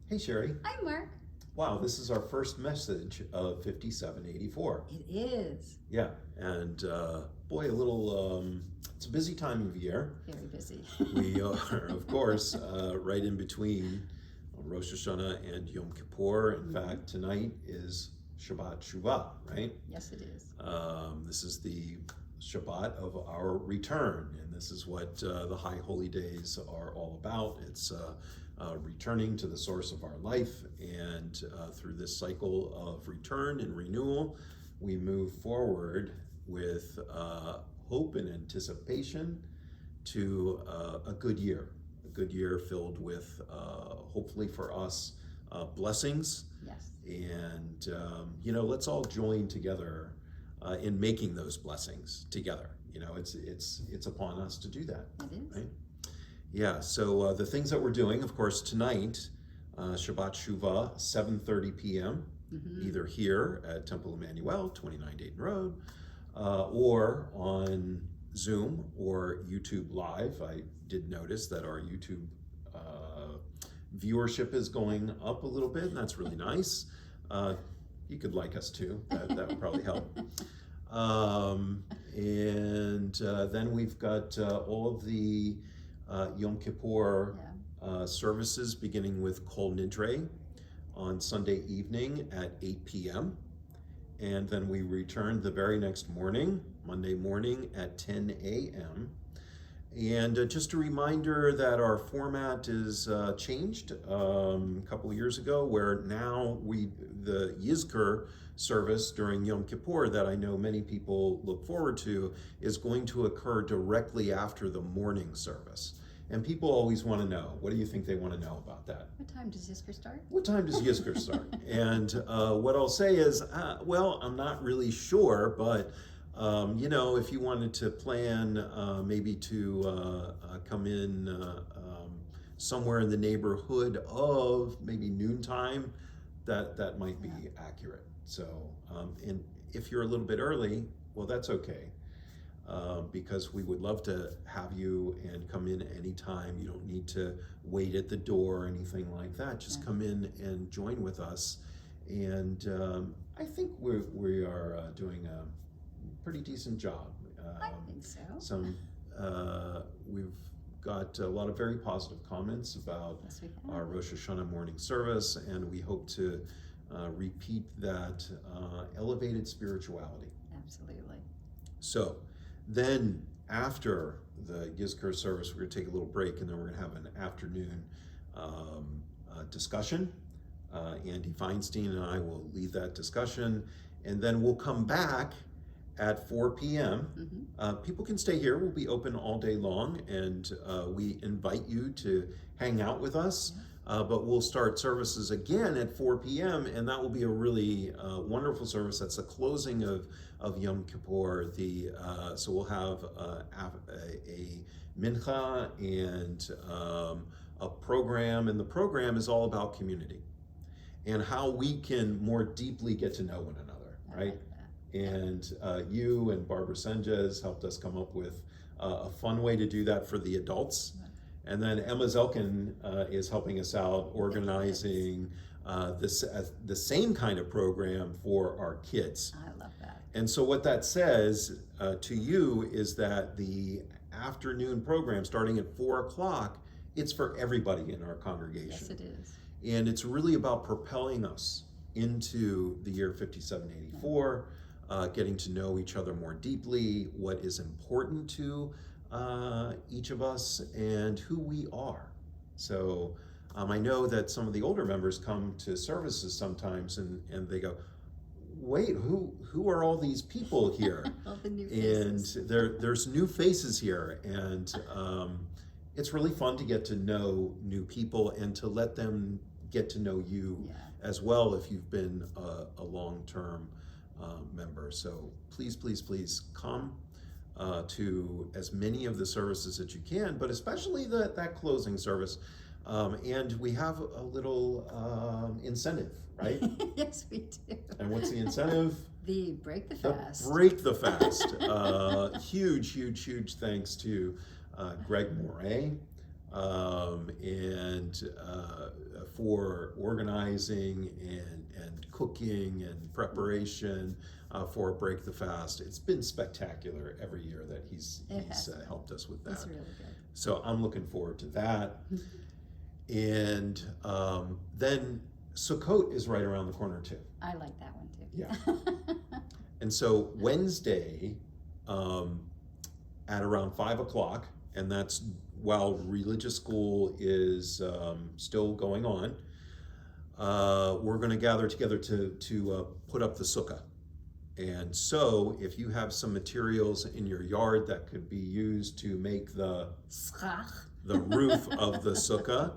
Hey, Sherry. Hi, Mark. Wow, this is our first message of 5784. It is. Yeah, and boy, it's a busy time of year. Very busy. We are, of course, right in between Rosh Hashanah and Yom Kippur. In fact, tonight is Shabbat, right? Yes, it is. This is the Shabbat of our return, and this is what the High Holy Days are all about. It's returning to the source of our life, and through this cycle of return and renewal, we move forward with hope and anticipation to a good year filled with, hopefully for us, blessings. Yes. And, let's all join together in making those blessings together. It's upon us to do that. It is. Right? Yeah, so the things that we're doing, of course, tonight, Shabbat Shuvah, 7:30 p.m., either here at Temple Emanu-El, 29 Dayton Road, or on Zoom or YouTube Live. I did notice that our YouTube viewership is going up a little bit, and that's really nice. You could like us too, that would probably help. Then we've got all of the Yom Kippur services, beginning with Kol Nidre on Sunday evening at 8 p.m. And then we return the very next morning, Monday morning at 10 a.m. And just a reminder that our format is changed a couple of years ago, where now the Yizkor service during Yom Kippur that I know many people look forward to is going to occur directly after the morning service. And people always want to know, what do you think they want to know about that? What time does Yizkor start? What time does Yizkor start? And what I'll say is, I'm not really sure, but if you wanted to plan maybe to come in somewhere in the neighborhood of maybe noontime, that might be accurate. So, and if you're a little bit early, well, that's okay. Because we would love to have you and come in anytime. You don't need to wait at the door or anything like that. Just come in and join with us. And I think we are doing a pretty decent job. I think so. We've got a lot of very positive comments about our Rosh Hashanah morning service, and we hope to repeat that elevated spirituality. Absolutely. So then after the Yizkor service, we're going to take a little break, and then we're going to have an afternoon discussion. Andy Feinstein and I will lead that discussion, and then we'll come back at 4 p.m. People can stay here. We'll be open all day long, and we invite you to hang out with us. But we'll start services again at 4 p.m. and that will be a really wonderful service. That's the closing of Yom Kippur. So we'll have a mincha and a program, and the program is all about community and how we can more deeply get to know one another, right? And you and Barbara Senjes helped us come up with a fun way to do that for the adults. And then Emma Zelkin is helping us out organizing the same kind of program for our kids. I love that. And so what that says to you is that the afternoon program starting at 4 o'clock, it's for everybody in our congregation. Yes, it is. And it's really about propelling us into the year 5784, getting to know each other more deeply, what is important to each of us and who we are. So I know that some of the older members come to services sometimes and they go, wait, who are all these people here? All the new faces. And there's new faces here, and it's really fun to get to know new people and to let them get to know you as well if you've been a long-term member. So please come to as many of the services that you can, but especially that closing service. And we have a little incentive, right? Yes, we do. And what's the incentive? The break the fast. The break the fast. Huge thanks to Greg Moray, and for organizing and cooking and preparation for Break the Fast. It's been spectacular every year that he's helped us with that. It's really good. So I'm looking forward to that. And then Sukkot is right around the corner too. I like that one too. Yeah. And so Wednesday at around 5 o'clock, and that's while religious school is still going on, we're going to gather together to put up the sukkah. And so if you have some materials in your yard that could be used to make the roof of the sukkah,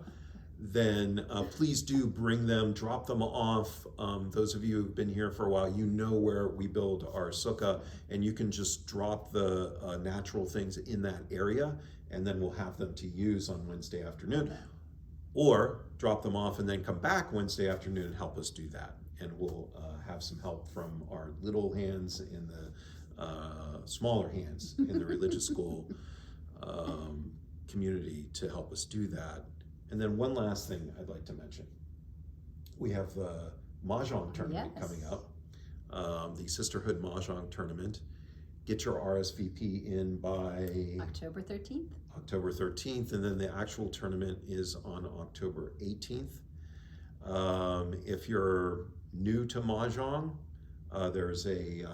then please do bring them, drop them off. Those of you who've been here for a while, you know where we build our sukkah, and you can just drop the natural things in that area, and then we'll have them to use on Wednesday afternoon. Or drop them off and then come back Wednesday afternoon and help us do that. And we'll have some help from our little hands and the smaller hands in the religious school community to help us do that. And then one last thing I'd like to mention. We have the Mahjong tournament coming up, the Sisterhood Mahjong tournament. Get your RSVP in by October 13th. October 13th, and then the actual tournament is on October 18th. If you're new to Mahjong, there's a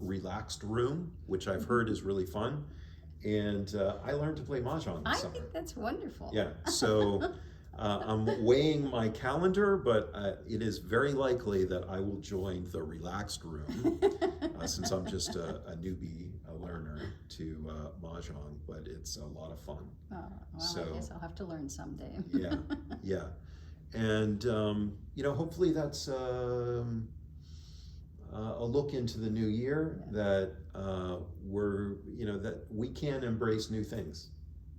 relaxed room, which I've heard is really fun. And I learned to play Mahjong this summer. I think that's wonderful. Yeah, so I'm weighing my calendar, but it is very likely that I will join the relaxed room since I'm just a newbie, a learner to Mahjong, but it's a lot of fun. Oh, well, So, I guess I'll have to learn someday. yeah. And, hopefully that's a look into the new year, that that we can embrace new things,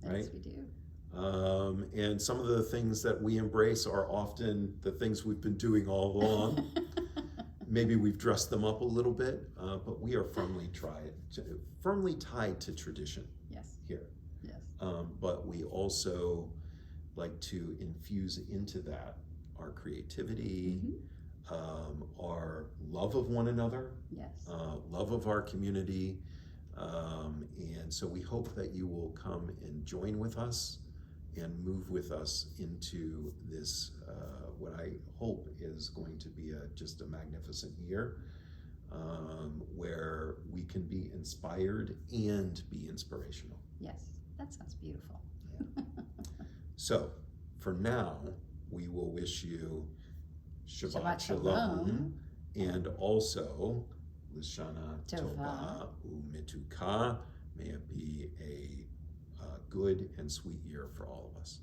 right? Yes, we do. And some of the things that we embrace are often the things we've been doing all along. Maybe we've dressed them up a little bit, but we are firmly tied to tradition. Yes. Here. Yes. But we also like to infuse into that our creativity, our love of one another, Yes. love of our community. And so we hope that you will come and join with us and move with us into this, what I hope is going to be just a magnificent year, where we can be inspired and be inspirational. Yes, that sounds beautiful. Yeah. So, for now, we will wish you Shabbat Shalom, and also Lishana Tova U'Mituka. May it be a good and sweet year for all of us.